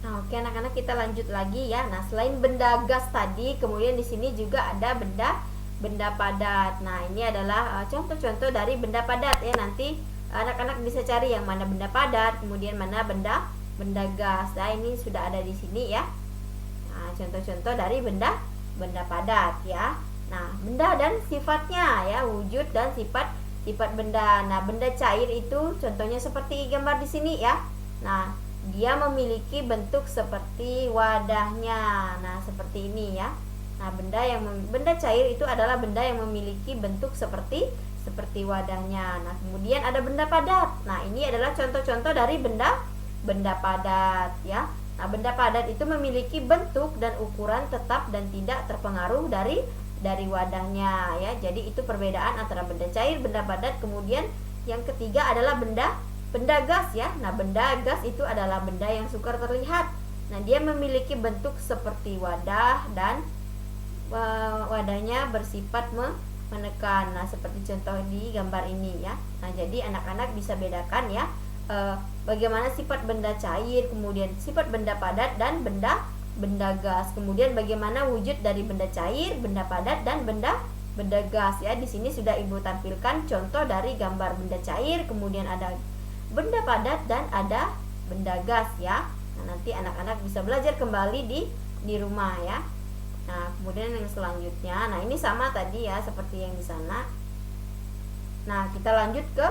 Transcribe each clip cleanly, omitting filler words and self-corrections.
Nah, oke anak-anak, kita lanjut lagi ya. Nah, selain benda gas tadi, kemudian di sini juga ada benda padat. Nah, ini adalah contoh-contoh dari benda padat ya. Nanti anak-anak bisa cari yang mana benda padat, kemudian mana benda gas. Nah, ini sudah ada di sini ya. Nah, contoh-contoh dari benda padat ya. Nah, benda dan sifatnya ya, wujud dan sifat benda. Nah, benda cair itu contohnya seperti gambar di sini ya. Nah, dia memiliki bentuk seperti wadahnya. Nah, seperti ini ya. Nah, benda cair itu adalah benda yang memiliki bentuk seperti wadahnya. Nah, kemudian ada benda padat. Nah, ini adalah contoh-contoh dari benda padat ya. Nah, benda padat itu memiliki bentuk dan ukuran tetap dan tidak terpengaruh dari wadahnya ya. Jadi itu perbedaan antara benda cair, benda padat. Kemudian yang ketiga adalah benda gas ya. Nah, benda gas itu adalah benda yang sukar terlihat. Nah, dia memiliki bentuk seperti wadah dan wadahnya bersifat menekan. Nah, seperti contoh di gambar ini ya. Nah, jadi anak-anak bisa bedakan ya bagaimana sifat benda cair, kemudian sifat benda padat dan benda gas. Kemudian bagaimana wujud dari benda cair, benda padat dan benda gas ya. Di sini sudah Ibu tampilkan contoh dari gambar benda cair, kemudian ada benda padat dan ada benda gas ya. Nah, nanti anak-anak bisa belajar kembali di rumah ya. Nah, kemudian yang selanjutnya, nah ini sama tadi ya seperti yang di sana. Nah, kita lanjut ke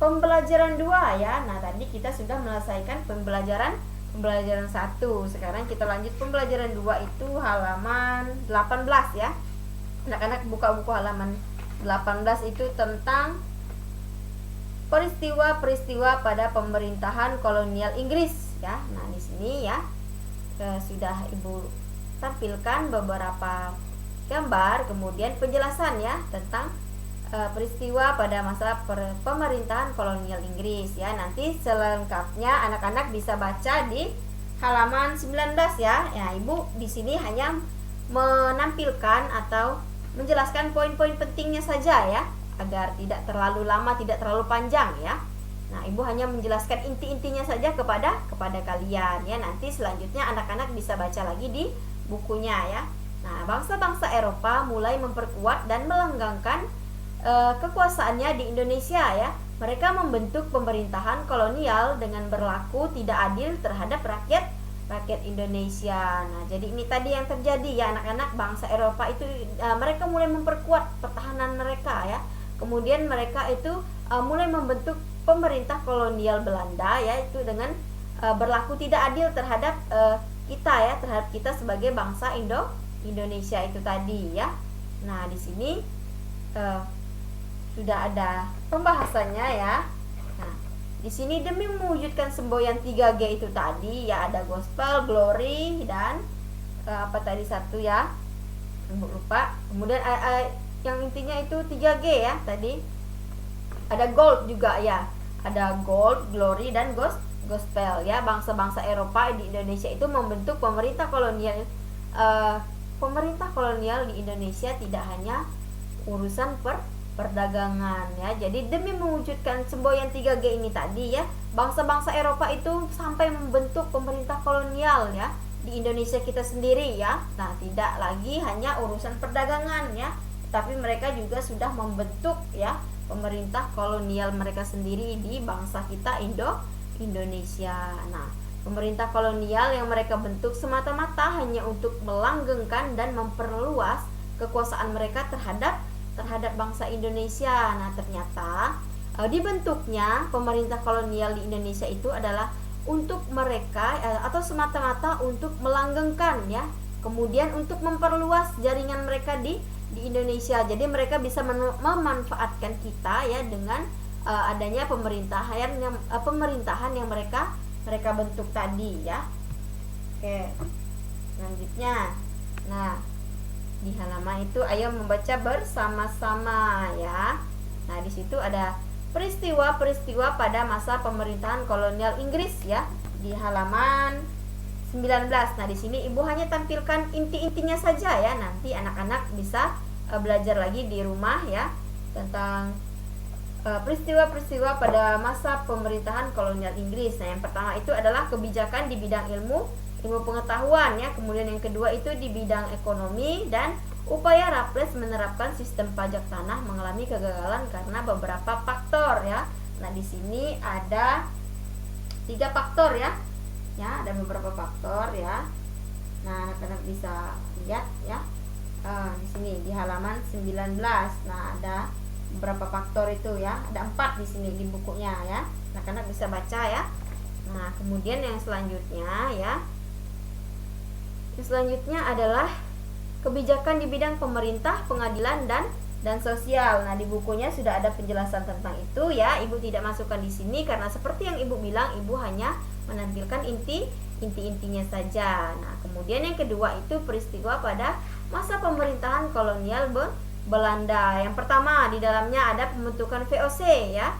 pembelajaran 2 ya. Nah, tadi kita sudah menyelesaikan pembelajaran 1. Sekarang kita lanjut pembelajaran 2 itu halaman 18 ya. Anak-anak buka buku halaman 18 itu tentang peristiwa-peristiwa pada pemerintahan kolonial Inggris ya. Nah, di sini ya sudah Ibu tampilkan beberapa gambar, kemudian penjelasan ya tentang peristiwa pada masa pemerintahan kolonial Inggris ya. Nanti selengkapnya anak-anak bisa baca di halaman 19 ya. Ya, Ibu di sini hanya menampilkan atau menjelaskan poin-poin pentingnya saja ya, agar tidak terlalu lama, tidak terlalu panjang ya. Nah, Ibu hanya menjelaskan inti-intinya saja kepada kalian ya. Nanti selanjutnya anak-anak bisa baca lagi di bukunya ya. Nah, bangsa-bangsa Eropa mulai memperkuat dan melanggengkan kekuasaannya di Indonesia ya. Mereka membentuk pemerintahan kolonial dengan berlaku tidak adil terhadap rakyat Indonesia. Nah, jadi ini tadi yang terjadi ya anak-anak. Bangsa Eropa itu mereka mulai memperkuat pertahanan mereka ya. Kemudian mereka itu mulai membentuk pemerintah kolonial Belanda ya, itu dengan berlaku tidak adil terhadap kita ya, terhadap kita sebagai bangsa Indonesia itu tadi ya. Nah, di sini sudah ada pembahasannya ya. Nah, di sini demi mewujudkan semboyan 3G itu tadi ya, ada gospel, glory dan apa tadi satu ya, lupa. Kemudian yang intinya itu 3G ya tadi. Ada gold juga ya. Ada gold, glory dan gospel ya. Bangsa-bangsa Eropa di Indonesia itu membentuk pemerintah kolonial. Pemerintah kolonial di Indonesia tidak hanya urusan perdagangan ya. Jadi demi mewujudkan semboyan 3G ini tadi ya, bangsa-bangsa Eropa itu sampai membentuk pemerintah kolonial ya di Indonesia kita sendiri ya. Nah, tidak lagi hanya urusan perdagangan ya, tapi mereka juga sudah membentuk ya pemerintah kolonial mereka sendiri di bangsa kita Indonesia. Nah, pemerintah kolonial yang mereka bentuk semata-mata hanya untuk melanggengkan dan memperluas kekuasaan mereka terhadap bangsa Indonesia. Nah, ternyata dibentuknya pemerintah kolonial di Indonesia itu adalah untuk mereka atau semata-mata untuk melanggengkan ya, kemudian untuk memperluas jaringan mereka di Indonesia. Jadi mereka bisa memanfaatkan kita ya dengan adanya pemerintahan yang mereka bentuk tadi ya. Oke, selanjutnya, nah di halaman itu ayo membaca bersama-sama ya. Nah, di situ ada peristiwa-peristiwa pada masa pemerintahan kolonial Inggris ya di halaman 19. Nah, di sini Ibu hanya tampilkan inti-intinya saja ya. Nanti anak-anak bisa belajar lagi di rumah ya tentang peristiwa-peristiwa pada masa pemerintahan kolonial Inggris. Nah, yang pertama itu adalah kebijakan di bidang ilmu ilmu pengetahuan ya. Kemudian yang kedua itu di bidang ekonomi, dan upaya Raffles menerapkan sistem pajak tanah mengalami kegagalan karena beberapa faktor ya. Nah, di sini ada 3 faktor ya. Ya, ada beberapa faktor ya. Nah, anak-anak bisa lihat ya. Di sini di halaman 19. Nah, ada beberapa faktor itu ya. Ada 4 di sini di bukunya ya. Anak-anak bisa baca ya. Nah, kemudian yang selanjutnya ya. Yang selanjutnya adalah kebijakan di bidang pemerintah, pengadilan dan sosial. Nah, di bukunya sudah ada penjelasan tentang itu ya. Ibu tidak masukkan di sini karena seperti yang Ibu bilang, Ibu hanya menampilkan inti-intinya saja. Nah, kemudian yang kedua itu peristiwa pada masa pemerintahan kolonial Belanda. Yang pertama, di dalamnya ada pembentukan VOC ya.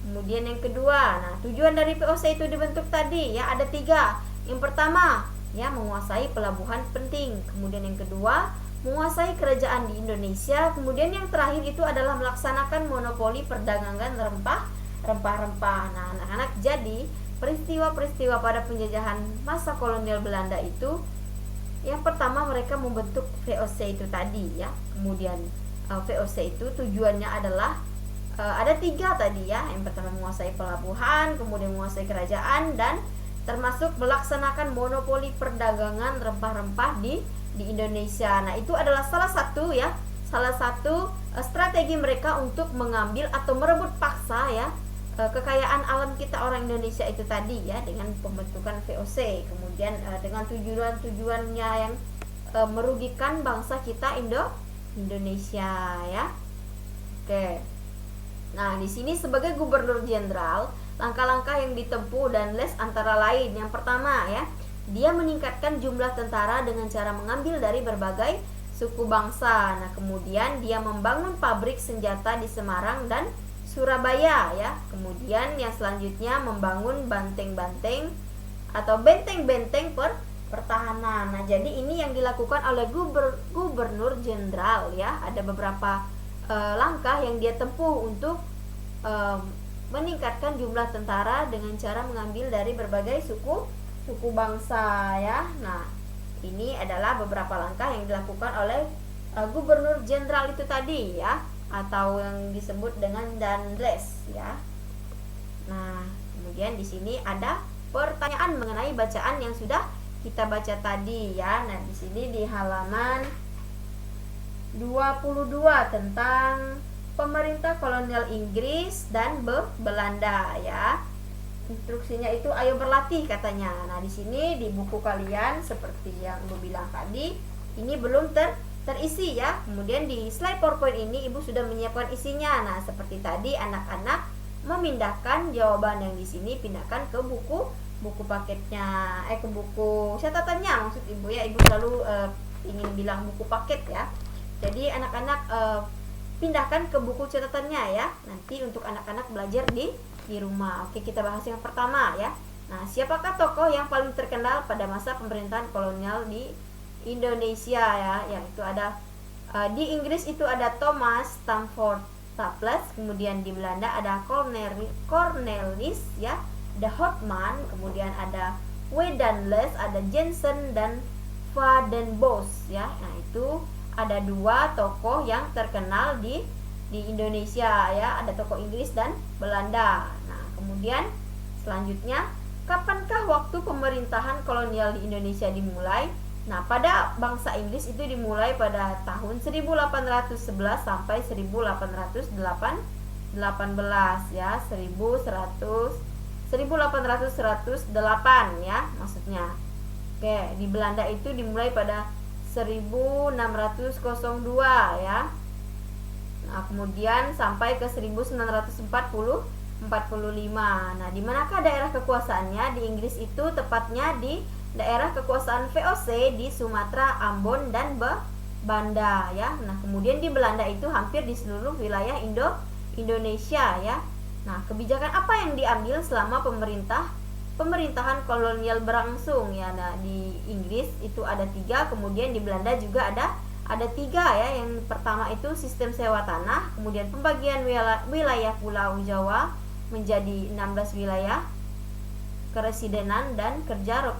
Kemudian yang kedua, nah tujuan dari VOC itu dibentuk tadi ya, ada 3. Yang pertama ya, menguasai pelabuhan penting. Kemudian yang kedua, menguasai kerajaan di Indonesia. Kemudian yang terakhir itu adalah melaksanakan monopoli perdagangan rempah-rempah. Nah, anak-anak, jadi peristiwa-peristiwa pada penjajahan masa kolonial Belanda itu, yang pertama mereka membentuk VOC itu tadi ya. Kemudian VOC itu tujuannya adalah ada 3 tadi ya. Yang pertama menguasai pelabuhan, kemudian menguasai kerajaan, dan termasuk melaksanakan monopoli perdagangan rempah-rempah di Indonesia. Nah, itu adalah salah satu strategi mereka untuk mengambil atau merebut paksa ya kekayaan alam kita orang Indonesia itu tadi ya, dengan pembentukan VOC. Kemudian dengan tujuannya yang merugikan bangsa kita Indonesia ya. Oke. Nah, di sini sebagai gubernur jenderal, langkah-langkah yang ditempuh dan les antara lain. Yang pertama ya, dia meningkatkan jumlah tentara dengan cara mengambil dari berbagai suku bangsa. Nah, kemudian dia membangun pabrik senjata di Semarang dan Surabaya ya. Kemudian yang selanjutnya membangun benteng-benteng atau benteng-benteng pertahanan. Nah, jadi ini yang dilakukan oleh gubernur jenderal ya. Ada beberapa langkah yang dia tempuh untuk meningkatkan jumlah tentara dengan cara mengambil dari berbagai suku bangsa ya. Nah, ini adalah beberapa langkah yang dilakukan oleh gubernur jenderal itu tadi ya, atau yang disebut dengan Danles ya. Nah, kemudian di sini ada pertanyaan mengenai bacaan yang sudah kita baca tadi ya. Nah, di sini di halaman 22 tentang pemerintah kolonial Inggris dan Belanda ya. Instruksinya itu ayo berlatih katanya. Nah, di sini di buku kalian seperti yang Ibu bilang tadi, ini belum terisi ya. Kemudian di slide PowerPoint ini Ibu sudah menyiapkan isinya. Nah, seperti tadi anak-anak memindahkan jawaban yang di sini pindahkan ke buku paketnya, ke buku catatannya maksud Ibu ya. Ibu selalu ingin bilang buku paket ya. Jadi anak-anak pindahkan ke buku catatannya ya. Nanti untuk anak-anak belajar di rumah. Oke, kita bahas yang pertama ya. Nah, siapakah tokoh yang paling terkenal pada masa pemerintahan kolonial di Indonesia ya? Yang itu ada di Inggris itu ada Thomas Stamford Raffles, kemudian di Belanda ada Cornelis ya, ada Hotman, kemudian ada Danles, ada Jensen dan Vadenbosch ya. Nah, itu ada 2 tokoh yang terkenal di Indonesia ya, ada tokoh Inggris dan Belanda. Nah, kemudian selanjutnya, kapankah waktu pemerintahan kolonial di Indonesia dimulai? Nah, pada bangsa Inggris itu dimulai pada tahun 1811 sampai 1818 ya, 1808 ya maksudnya. Oke, di Belanda itu dimulai pada 1602 ya. Nah, kemudian sampai ke 1945. Nah, di manakah daerah kekuasaannya? Di Inggris itu tepatnya di daerah kekuasaan VOC di Sumatera, Ambon dan Banda ya. Nah, kemudian di Belanda itu hampir di seluruh wilayah Indonesia ya. Nah, kebijakan apa yang diambil selama pemerintahan kolonial berlangsung ya? Nah, di Inggris itu ada 3, kemudian di Belanda juga ada 3 ya. Yang pertama itu sistem sewa tanah, kemudian pembagian wilayah Pulau Jawa menjadi 16 wilayah keresidenan dan kerja